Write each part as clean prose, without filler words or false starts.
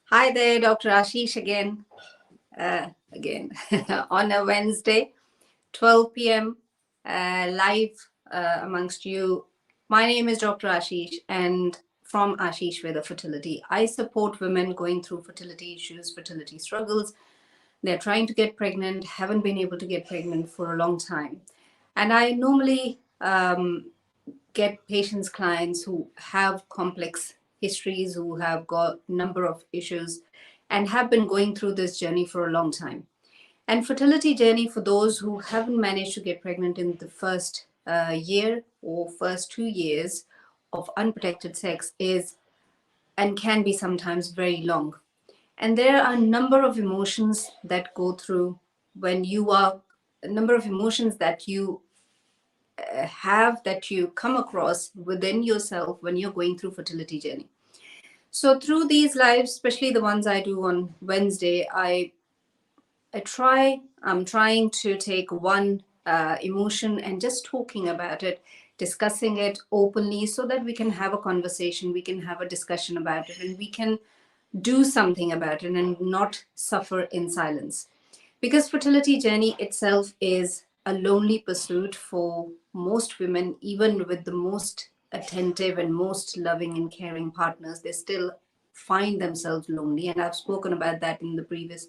Hi there, Dr. Ashish again on a Wednesday, 12 p.m. Live amongst you. My name is Dr. Ashish, and from Ashish with a Fertility. I support women going through fertility issues, fertility struggles. They're trying to get pregnant, haven't been able to get pregnant for a long time. And I normally get patients, clients who have complex histories, who have got number of issues, and have been going through this journey for a long time. And fertility journey for those who haven't managed to get pregnant in the first year or first 2 years of unprotected sex is and can be sometimes very long. And there are a number of emotions that go through when you are a number of emotions that you have that you come across within yourself when you're going through fertility journey. So through these lives, especially the ones I do on Wednesday, I'm trying to take one emotion and just talking about it, discussing it openly so that we can have a conversation, we can have a discussion about it, and we can do something about it and not suffer in silence. Because fertility journey itself is a lonely pursuit for most women, even with the most attentive and most loving and caring partners, they still find themselves lonely. And I've spoken about that in the previous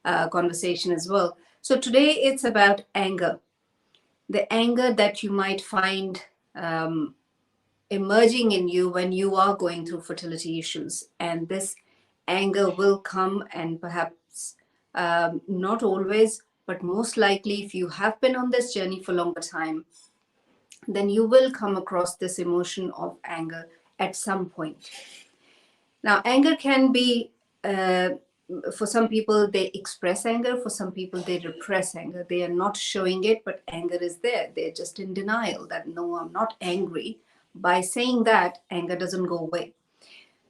conversation as well. So today it's about anger, the anger that you might find emerging in you when you are going through fertility issues. And this anger will come, and perhaps not always, but most likely, if you have been on this journey for longer time, then you will come across this emotion of anger at some point. Now, anger can be, for some people, they express anger. For some people, they repress anger. They are not showing it, but anger is there. They're just in denial that, no, I'm not angry. By saying that, anger doesn't go away.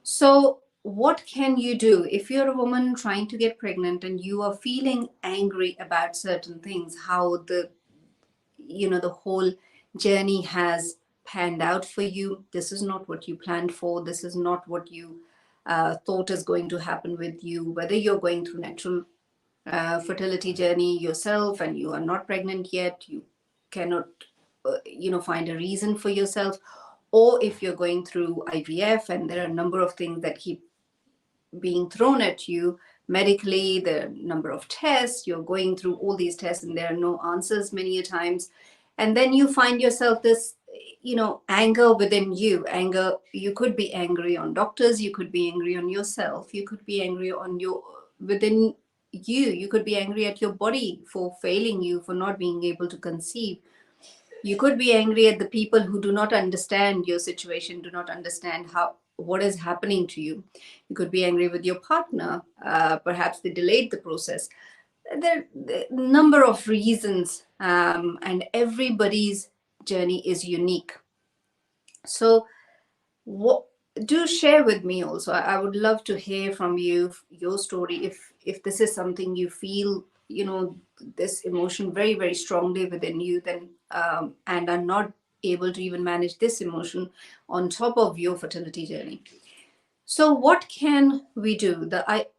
So, what can you do if you're a woman trying to get pregnant and you are feeling angry about certain things, how the whole journey has panned out for you? This is not what you planned for. This is not what you thought is going to happen with you. Whether you're going through natural fertility journey yourself and you are not pregnant yet, you cannot find a reason for yourself, or if you're going through IVF and there are a number of things that keep being thrown at you medically, the number of tests, you're going through all these tests and there are no answers many a times. And then you find yourself this, anger within you. Anger, you could be angry on doctors, you could be angry on yourself, you could be angry on within you. You could be angry at your body for failing you, for not being able to conceive. You could be angry at the people who do not understand your situation, do not understand what is happening to you. You could be angry with your partner. Perhaps they delayed the process. There are a number of reasons, and everybody's journey is unique. So, what do share with me also. I would love to hear from you your story. If this is something you feel, this emotion very very strongly within you, then and are not able to even manage this emotion on top of your fertility journey. So what can we do? The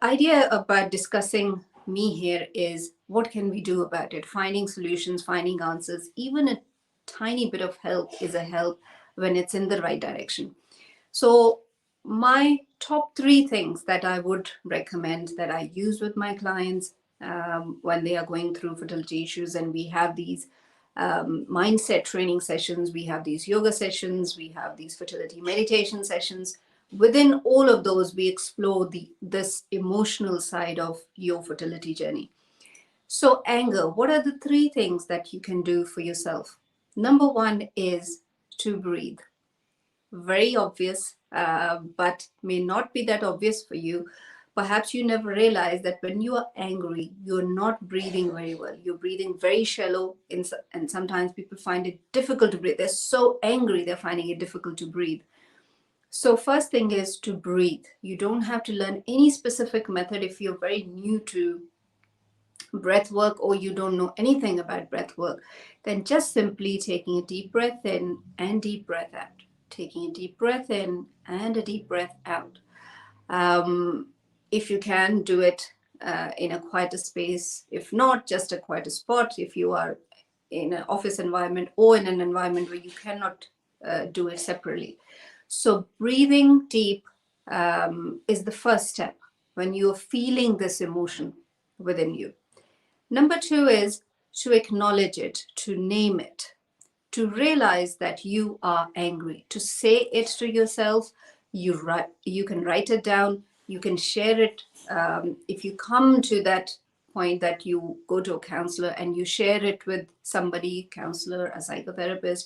idea about discussing me here is, what can we do about it? Finding solutions, finding answers. Even a tiny bit of help is a help when it's in the right direction. So my top three things that I would recommend, that I use with my clients when they are going through fertility issues, and we have these mindset training sessions, we have these yoga sessions, we have these fertility meditation sessions. Within all of those, we explore this emotional side of your fertility journey. So, anger, what are the three things that you can do for yourself? Number one is to breathe. Very obvious, but may not be that obvious for you. Perhaps you never realize that when you are angry, you're not breathing very well. You're breathing very shallow, and sometimes people find it difficult to breathe. They're so angry, they're finding it difficult to breathe. So first thing is to breathe. You don't have to learn any specific method if you're very new to breath work or you don't know anything about breath work. Then just simply taking a deep breath in and deep breath out. Taking a deep breath in and a deep breath out. If you can, do it in a quieter space. If not, just a quieter spot. If you are in an office environment or in an environment where you cannot do it separately. So breathing deep is the first step when you're feeling this emotion within you. Number two is to acknowledge it, to name it, to realize that you are angry, to say it to yourself. You can write it down, you can share it. If you come to that point that you go to a counselor and you share it with somebody, counselor, a psychotherapist,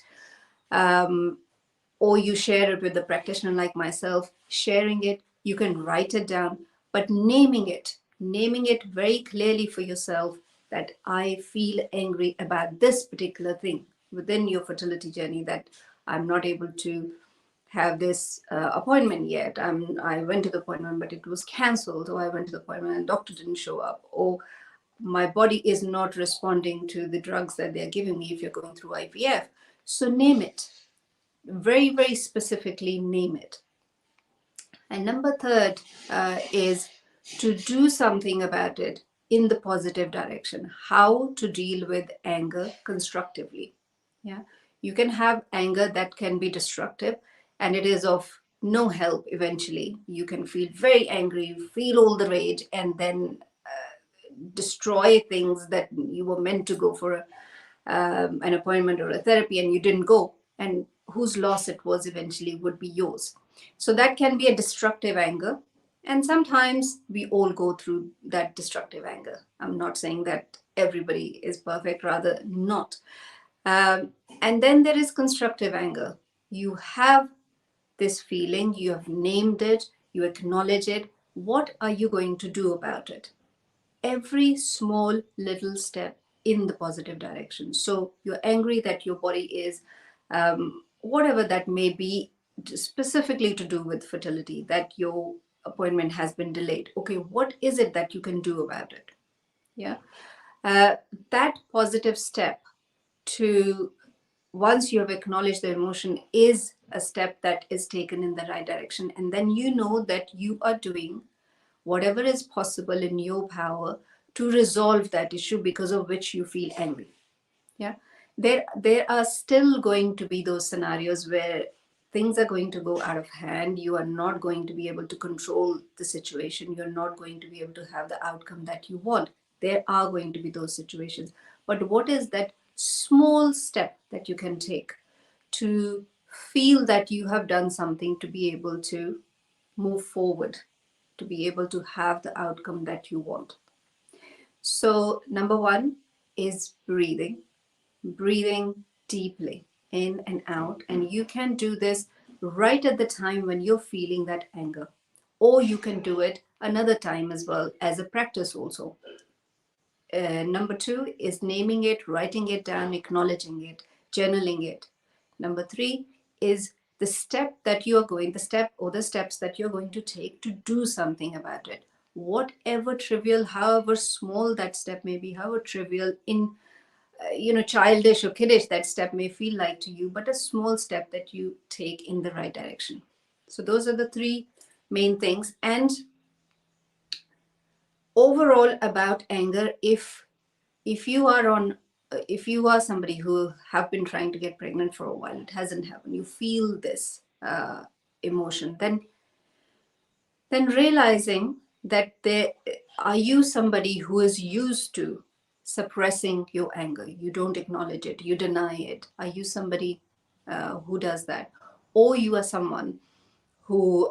or you share it with a practitioner like myself, sharing it, you can write it down, but naming it very clearly for yourself, that I feel angry about this particular thing within your fertility journey, that I'm not able to have this appointment yet. I went to the appointment, but it was cancelled, or I went to the appointment and the doctor didn't show up, or my body is not responding to the drugs that they're giving me if you're going through IVF. So name it, very, very specifically name it. And number third is to do something about it in the positive direction. How to deal with anger constructively. Yeah, you can have anger that can be destructive, and it is of no help. Eventually, you can feel very angry, feel all the rage, and then destroy things that you were meant to go for an appointment or a therapy and you didn't go, and whose loss it was eventually would be yours. So that can be a destructive anger, and sometimes we all go through that destructive anger. I'm not saying that everybody is perfect, rather not. And then there is constructive anger. You have this feeling, you have named it, you acknowledge it. What are you going to do about it? Every small little step in the positive direction. So you're angry that your body is, whatever that may be, specifically to do with fertility, that your appointment has been delayed. Okay, what is it that you can do about it? Yeah. That positive step, to once you have acknowledged the emotion, is a step that is taken in the right direction. And then you know that you are doing whatever is possible in your power to resolve that issue because of which you feel angry. Yeah, there are still going to be those scenarios where things are going to go out of hand. You are not going to be able to control the situation. You're not going to be able to have the outcome that you want. There are going to be those situations, but what is that small step that you can take to feel that you have done something to be able to move forward, to be able to have the outcome that you want? So, number one is breathing, breathing deeply in and out. And you can do this right at the time when you're feeling that anger, or you can do it another time as well as a practice, also. Number two is naming it, writing it down, acknowledging it, journaling it. Number three is the step that you are going, the step or the steps that you're going to take to do something about it. Whatever trivial, however small that step may be, however trivial, in childish or kiddish that step may feel like to you, but a small step that you take in the right direction. So those are the three main things. And overall about anger, if you are on if you are somebody who have been trying to get pregnant for a while, it hasn't happened, you feel this emotion, then realizing that there are you somebody who is used to suppressing your anger, you don't acknowledge it, you deny it. Are you somebody who does that, or you are someone who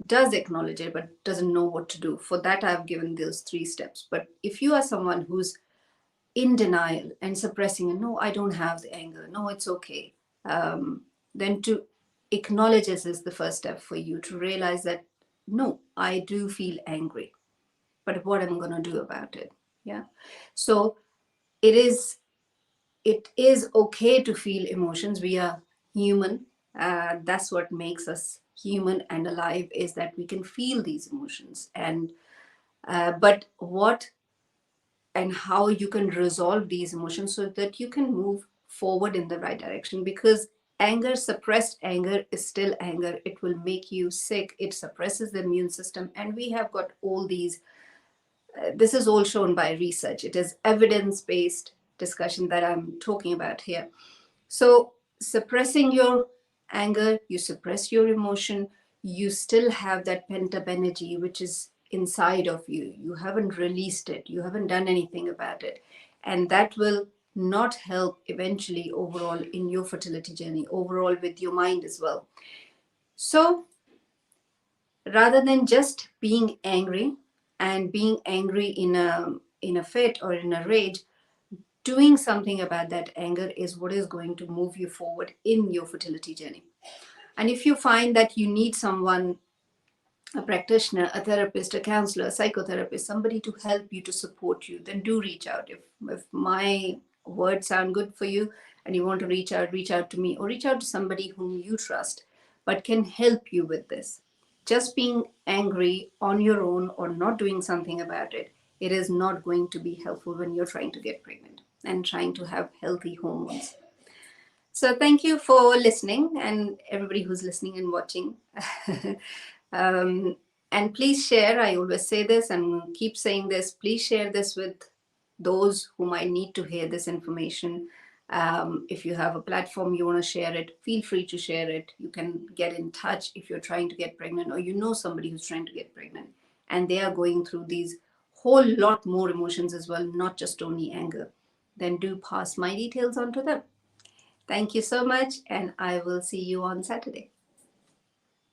does acknowledge it but doesn't know what to do? For that, I've given those three steps. But if you are someone who's in denial and suppressing, and no, I don't have the anger, no, it's okay, then to acknowledge this is the first step for you to realize that no, I do feel angry, but what am I going to do about it? Yeah. So it is okay to feel emotions. We are human. That's what makes us human and alive, is that we can feel these emotions. And but what and how you can resolve these emotions so that you can move forward in the right direction. Because anger, suppressed anger, is still anger. It will make you sick. It suppresses the immune system. And we have got all these, this is all shown by research. It is evidence based discussion that I'm talking about here. So, suppressing your anger, you suppress your emotion, you still have that pent up energy which is inside of you. You haven't released it, you haven't done anything about it. And that will not help eventually overall in your fertility journey, overall with your mind as well. So, rather than just being angry and being angry in a fit or in a rage, doing something about that anger is what is going to move you forward in your fertility journey. And if you find that you need someone, a practitioner, a therapist, a counselor, a psychotherapist, somebody to help you, to support you, then do reach out. If my words sound good for you and you want to reach out to me, or reach out to somebody whom you trust but can help you with this. Just being angry on your own or not doing something about it, it is not going to be helpful when you're trying to get pregnant and trying to have healthy hormones. So thank you for listening, and everybody who's listening and watching. And please share. I always say this and keep saying this. Please share this with those who might need to hear this information. If you have a platform you want to share it, feel free to share it. You can get in touch if you're trying to get pregnant, or you know somebody who's trying to get pregnant and they are going through these whole lot more emotions as well, not just only anger. Then do pass my details on to them. Thank you so much, and I will see you on Saturday.